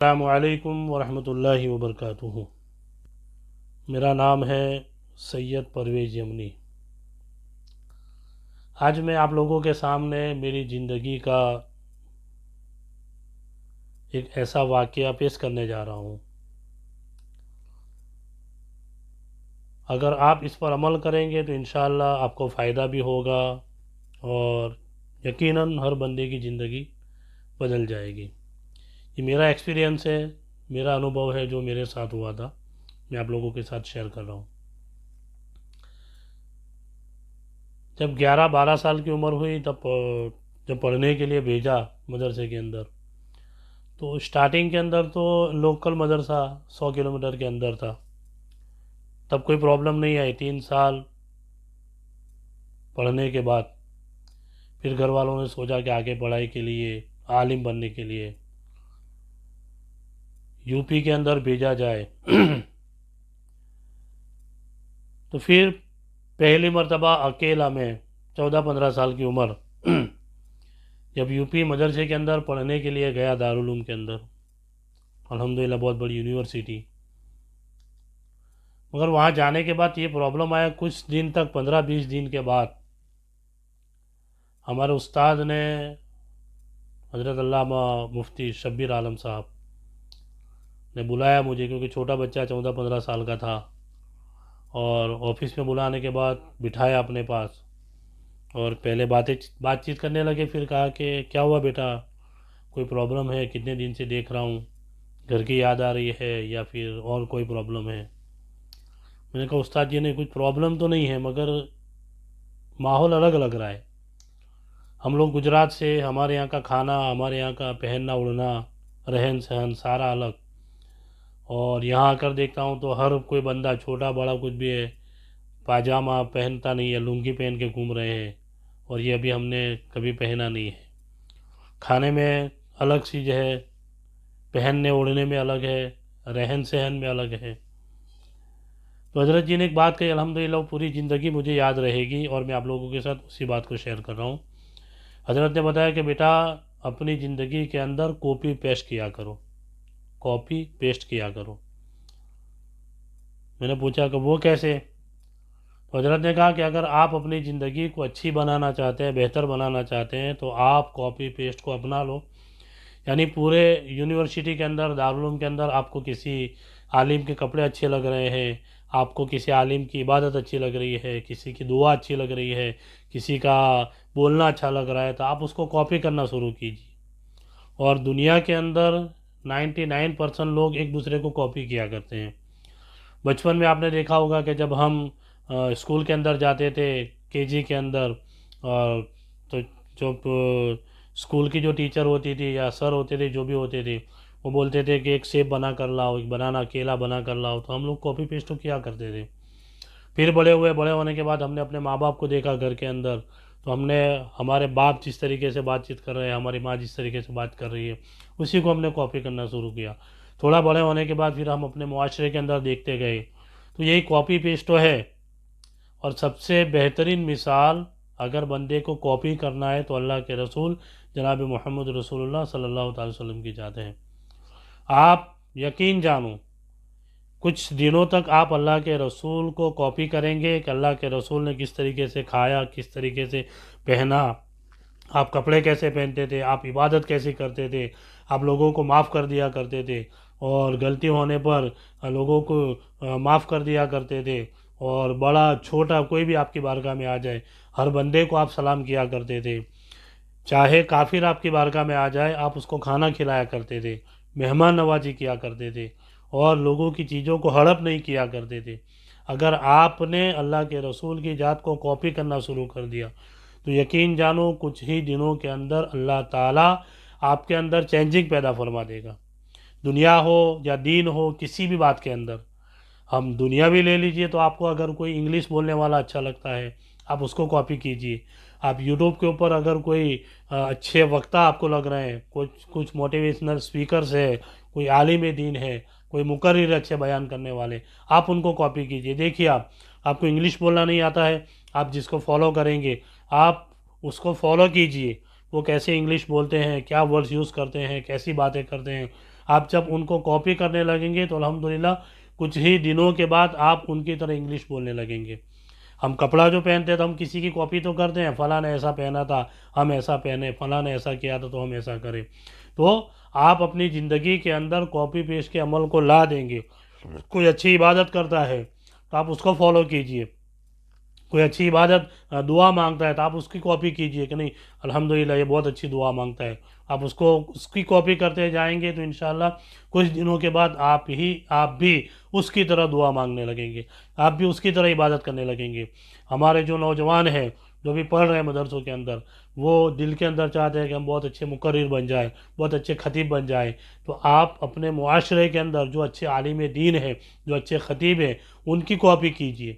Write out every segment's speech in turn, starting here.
السلام علیکم ورحمۃ اللہ وبرکاتہ۔ میرا نام ہے سید پرویز یمنی۔ آج میں آپ لوگوں کے سامنے میری زندگی کا ایک ایسا واقعہ پیش کرنے جا رہا ہوں۔ اگر آپ اس پر عمل کریں گے تو انشاءاللہ آپ کو فائدہ بھی ہوگا اور یقیناً ہر بندے کی زندگی بدل جائے گی۔ یہ میرا ایکسپیرینس ہے، میرا انوبھو ہے جو میرے ساتھ ہوا تھا، میں آپ لوگوں کے ساتھ شیئر کر رہا ہوں۔ جب 11-12 سال کی عمر ہوئی تب جب پڑھنے کے لیے بھیجا مدرسے کے اندر، تو اسٹارٹنگ کے اندر تو لوکل مدرسہ 100 کلومیٹر کے اندر تھا، تب کوئی پرابلم نہیں آئی۔ 3 سال پڑھنے کے بعد پھر گھر والوں نے سوچا کہ آگے پڑھائی کے لیے، عالم بننے کے لیے یو پی کے اندر بھیجا جائے۔ تو پھر پہلی مرتبہ اکیلا میں 14-15 سال کی عمر جب یو پی مدرسے کے اندر پڑھنے کے لیے گیا، دارالعلوم کے اندر، الحمدللہ بہت بڑی یونیورسٹی، مگر وہاں جانے کے بعد یہ پرابلم آیا، کچھ دن تک 15-20 دن کے بعد ہمارے استاد نے، حضرت علامہ مفتی شبیر عالم صاحب نے بلایا مجھے، کیونکہ چھوٹا بچہ 14-15 سال کا تھا، اور آفس میں بلانے کے بعد بٹھایا اپنے پاس اور پہلے بات چیت کرنے لگے۔ پھر کہا کہ کیا ہوا بیٹا، کوئی پرابلم ہے؟ کتنے دن سے دیکھ رہا ہوں، گھر کی یاد آ رہی ہے یا پھر اور کوئی پرابلم ہے؟ میں نے کہا استاد جی نہیں، کچھ پرابلم تو نہیں ہے، مگر ماحول الگ لگ رہا ہے۔ ہم لوگ گجرات سے، ہمارے یہاں کا کھانا، ہمارے یہاں کا پہننا اڑنا، رہن سہن سارا الگ، اور یہاں آ کر دیکھتا ہوں تو ہر کوئی بندہ، چھوٹا بڑا کچھ بھی ہے، پاجامہ پہنتا نہیں ہے، لنگی پہن کے گھوم رہے ہیں، اور یہ ابھی ہم نے کبھی پہنا نہیں ہے۔ کھانے میں الگ چیز ہے، پہننے اوڑھنے میں الگ ہے، رہن سہن میں الگ ہے۔ تو حضرت جی نے ایک بات کہی، الحمدللہ وہ پوری زندگی مجھے یاد رہے گی، اور میں آپ لوگوں کے ساتھ اسی بات کو شیئر کر رہا ہوں۔ حضرت نے بتایا کہ بیٹا اپنی زندگی کے اندر کاپی پیسٹ کیا کرو، کاپی پیسٹ کیا کرو۔ میں نے پوچھا کہ وہ کیسے؟ تو حضرت نے کہا کہ اگر آپ اپنی زندگی کو اچھی بنانا چاہتے ہیں، بہتر بنانا چاہتے ہیں، تو آپ کاپی پیسٹ کو اپنا لو۔ یعنی پورے یونیورسٹی کے اندر، دارالعلوم کے اندر، آپ کو کسی عالم کے کپڑے اچھے لگ رہے ہیں، آپ کو کسی عالم کی عبادت اچھی لگ رہی ہے، کسی کی دعا اچھی لگ رہی ہے، کسی کا بولنا اچھا لگ رہا ہے، تو آپ اس کو کاپی کرنا شروع کیجیے۔ اور دنیا کے اندر 99% لوگ ایک دوسرے کو کاپی کیا کرتے ہیں۔ بچپن میں آپ نے دیکھا ہوگا کہ جب ہم اسکول کے اندر جاتے تھے، کے جی کے اندر، تو جو اسکول کی جو ٹیچر ہوتی تھی یا سر ہوتے تھے، جو بھی ہوتے تھے، وہ بولتے تھے کہ ایک سیب بنا کر لاؤ، ایک بنانا کیلا بنا کر لاؤ، تو ہم لوگ کاپی پیسٹ تو کیا کرتے تھے۔ پھر بڑے ہونے کے بعد ہم نے اپنے ماں باپ کو دیکھا گھر کے اندر، تو ہم نے ہمارے باپ جس طریقے سے بات چیت کر رہے ہیں، ہماری ماں جس طریقے سے بات کر رہی ہے، اسی کو ہم نے کاپی کرنا شروع کیا۔ تھوڑا بڑے ہونے کے بعد پھر ہم اپنے معاشرے کے اندر دیکھتے گئے، تو یہی کاپی پیسٹ تو ہے۔ اور سب سے بہترین مثال، اگر بندے کو کاپی کرنا ہے تو اللہ کے رسول جناب محمد رسول اللہ صلی اللہ تعالی وسلم کی ذات ہے۔ آپ یقین جانو، کچھ دنوں تک آپ اللہ کے رسول کو کاپی کریں گے کہ اللہ کے رسول نے کس طریقے سے کھایا، کس طریقے سے پہنا، آپ کپڑے کیسے پہنتے تھے، آپ عبادت کیسے کرتے تھے، آپ لوگوں کو معاف کر دیا کرتے تھے، اور غلطی ہونے پر لوگوں کو معاف کر دیا کرتے تھے، اور بڑا چھوٹا کوئی بھی آپ کی بارگاہ میں آ جائے، ہر بندے کو آپ سلام کیا کرتے تھے، چاہے کافر آپ کی بارگاہ میں آ جائے آپ اس کو کھانا کھلایا کرتے تھے، مہمان نوازی کیا کرتے تھے، اور لوگوں کی چیزوں کو ہڑپ نہیں کیا کرتے تھے۔ اگر آپ نے اللہ کے رسول کی ذات کو کاپی کرنا شروع کر دیا تو یقین جانو کچھ ہی دنوں کے اندر اللہ تعالیٰ آپ کے اندر چینجنگ پیدا فرما دے گا۔ دنیا ہو یا دین ہو، کسی بھی بات کے اندر، ہم دنیا بھی لے لیجئے، تو آپ کو اگر کوئی انگلش بولنے والا اچھا لگتا ہے، آپ اس کو کاپی کیجئے۔ آپ یوٹیوب کے اوپر اگر کوئی اچھے وقتہ آپ کو لگ رہے ہیں، کچھ موٹیویشنل سپیکرز ہے، کوئی عالم دین ہے، کوئی مقرر اچھے بیان کرنے والے، آپ ان کو کاپی کیجئے۔ دیکھیے آپ کو انگلش بولنا نہیں آتا ہے، آپ جس کو فالو کریں گے، آپ اس کو فالو کیجئے، وہ کیسے انگلش بولتے ہیں، کیا ورڈز یوز کرتے ہیں، کیسی باتیں کرتے ہیں، آپ جب ان کو کاپی کرنے لگیں گے تو الحمدللہ کچھ ہی دنوں کے بعد آپ ان کی طرح انگلش بولنے لگیں گے۔ ہم کپڑا جو پہنتے ہیں تو ہم کسی کی کاپی تو کرتے ہیں، فلاں نے ایسا پہنا تھا ہم ایسا پہنے، فلاں نے ایسا کیا تھا تو ہم ایسا کریں۔ تو آپ اپنی زندگی کے اندر کاپی پیسٹ کے عمل کو لا دیں گے۔ کوئی اچھی عبادت کرتا ہے تو آپ اس کو فالو کیجئے، کوئی اچھی عبادت دعا مانگتا ہے تو آپ اس کی کاپی کیجئے کہ نہیں الحمدللہ یہ بہت اچھی دعا مانگتا ہے، آپ اس کی کاپی کرتے جائیں گے تو انشاءاللہ کچھ دنوں کے بعد آپ بھی اس کی طرح دعا مانگنے لگیں گے، آپ بھی اس کی طرح عبادت کرنے لگیں گے۔ ہمارے جو نوجوان ہیں جو بھی پڑھ رہے ہیں مدرسوں کے اندر، وہ دل کے اندر چاہتے ہیں کہ ہم بہت اچھے مقرر بن جائیں، بہت اچھے خطیب بن جائیں، تو آپ اپنے معاشرے کے اندر جو اچھے عالم دین ہیں، جو اچھے خطیب ہیں، ان کی کاپی کیجئے۔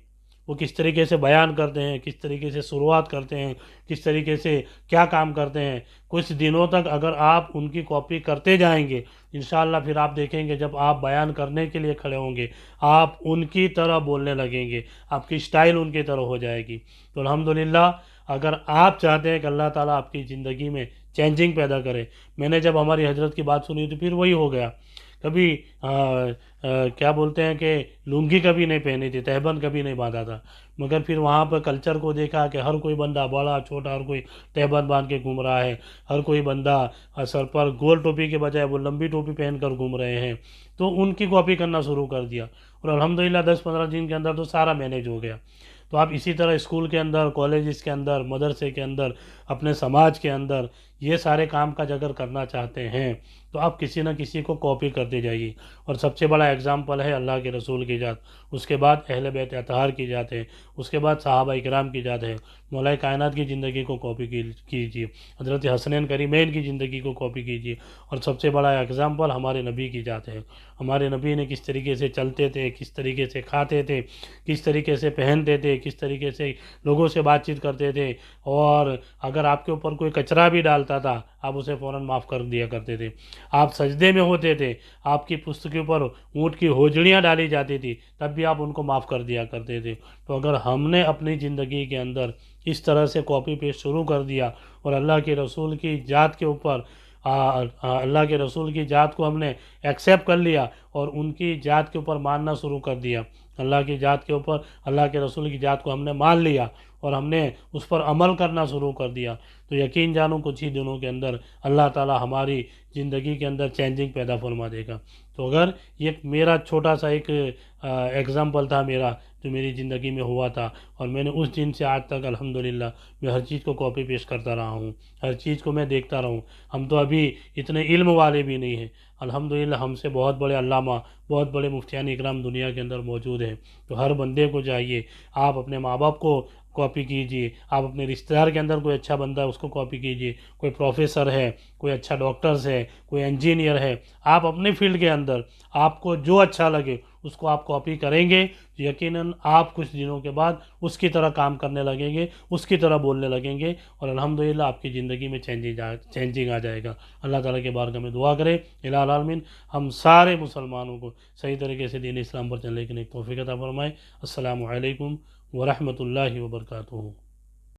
وہ کس طریقے سے بیان کرتے ہیں، کس طریقے سے شروعات کرتے ہیں، کس طریقے سے کیا کام کرتے ہیں، کچھ دنوں تک اگر آپ ان کی کاپی کرتے جائیں گے انشاءاللہ پھر آپ دیکھیں گے جب آپ بیان کرنے کے لیے کھڑے ہوں گے آپ ان کی طرح بولنے لگیں گے، آپ کی سٹائل ان کی طرح ہو جائے گی۔ تو الحمدللہ اگر آپ چاہتے ہیں کہ اللہ تعالیٰ آپ کی زندگی میں چینجنگ پیدا کرے، میں نے جب ہماری حضرت کی بات سنی تو پھر وہی ہو گیا، کبھی کیا بولتے ہیں کہ لنگی کبھی نہیں پہنی تھی، تہبند کبھی نہیں باندھا تھا، مگر پھر وہاں پر کلچر کو دیکھا کہ ہر کوئی بندہ بڑا چھوٹا ہر کوئی تہبند باندھ کے گھوم رہا ہے، ہر کوئی بندہ سر پر گول ٹوپی کے بجائے وہ لمبی ٹوپی پہن کر گھوم رہے ہیں، تو ان کی کاپی کرنا شروع کر دیا اور الحمدللہ 10-15 دن کے اندر تو سارا مینیج ہو گیا۔ تو آپ اسی طرح اسکول کے اندر، کالجز کے اندر، مدرسے کے اندر، اپنے سماج کے اندر یہ سارے کام کاج اگر کرنا چاہتے ہیں تو آپ کسی نہ کسی کو کاپی کرتے جائیے۔ اور سب سے بڑا اگزامپل ہے اللہ کے رسول کی ذات، اس کے بعد اہل بیت اطہار کی ذات ہے، اس کے بعد صحابہ کرام کی ذات ہے۔ مولا کائنات کی زندگی کو کاپی کیجیے، حضرت حسنین کریمین کی زندگی کو کاپی کیجیے، اور سب سے بڑا اگزامپل ہمارے نبی کی ذات ہے۔ ہمارے نبی نے کس طریقے سے چلتے تھے، کس طریقے سے کھاتے تھے، کس طریقے سے پہنتے تھے، کس طریقے سے لوگوں سے بات چیت کرتے تھے، اور اگر آپ کے اوپر کوئی کچرا بھی ڈالتا تھا آپ اسے فوراً معاف کر دیا کرتے تھے۔ آپ سجدے میں ہوتے تھے، آپ کی پشت کے اوپر اونٹ کی ہوجڑیاں ڈالی جاتی تھی تب بھی آپ ان کو معاف کر دیا کرتے تھے۔ تو اگر ہم نے اپنی زندگی کے اندر اس طرح سے کاپی پیسٹ شروع کر دیا اور اللہ کے رسول کی ذات کے اوپر اللہ کے رسول کی ذات کو ہم نے ایکسیپٹ کر لیا اور ان کی ذات کے اوپر ماننا شروع کر دیا، اللہ کی ذات کے اوپر اللہ کے رسول کی ذات کو ہم نے مان لیا اور ہم نے اس پر عمل کرنا شروع کر دیا، تو یقین جانو کچھ ہی دنوں کے اندر اللہ تعالیٰ ہماری زندگی کے اندر چینجنگ پیدا فرما دے گا۔ تو اگر یہ میرا چھوٹا سا ایک ایگزامپل تھا میرا جو میری زندگی میں ہوا تھا، اور میں نے اس دن سے آج تک الحمدللہ میں ہر چیز کو کاپی پیسٹ کرتا رہا ہوں، ہر چیز کو میں دیکھتا رہا ہوں۔ ہم تو ابھی اتنے علم والے بھی نہیں ہیں، الحمدللہ ہم سے بہت بڑے علامہ، بہت بڑے مفتیان اکرام دنیا کے اندر موجود ہیں۔ تو ہر بندے کو چاہیے آپ اپنے ماں باپ کو کاپی کیجئے، آپ اپنے رشتہ دار کے اندر کوئی اچھا بندہ ہے اس کو کاپی کیجئے، کوئی پروفیسر ہے، کوئی اچھا ڈاکٹرز ہے، کوئی انجینئر ہے، آپ اپنے فیلڈ کے اندر آپ کو جو اچھا لگے اس کو آپ کاپی کریں گے، یقیناً آپ کچھ دنوں کے بعد اس کی طرح کام کرنے لگیں گے، اس کی طرح بولنے لگیں گے، اور الحمدللہ آپ کی زندگی میں چینجنگ آ جائے گا۔ اللہ تعالیٰ کے بارگاہ میں دعا کریں الہ العالمین ہم سارے مسلمانوں کو صحیح طریقے سے دین اسلام پر چلنے کی توفیق عطا فرمائے۔ السلام علیکم ورحمۃ اللہ وبرکاتہ۔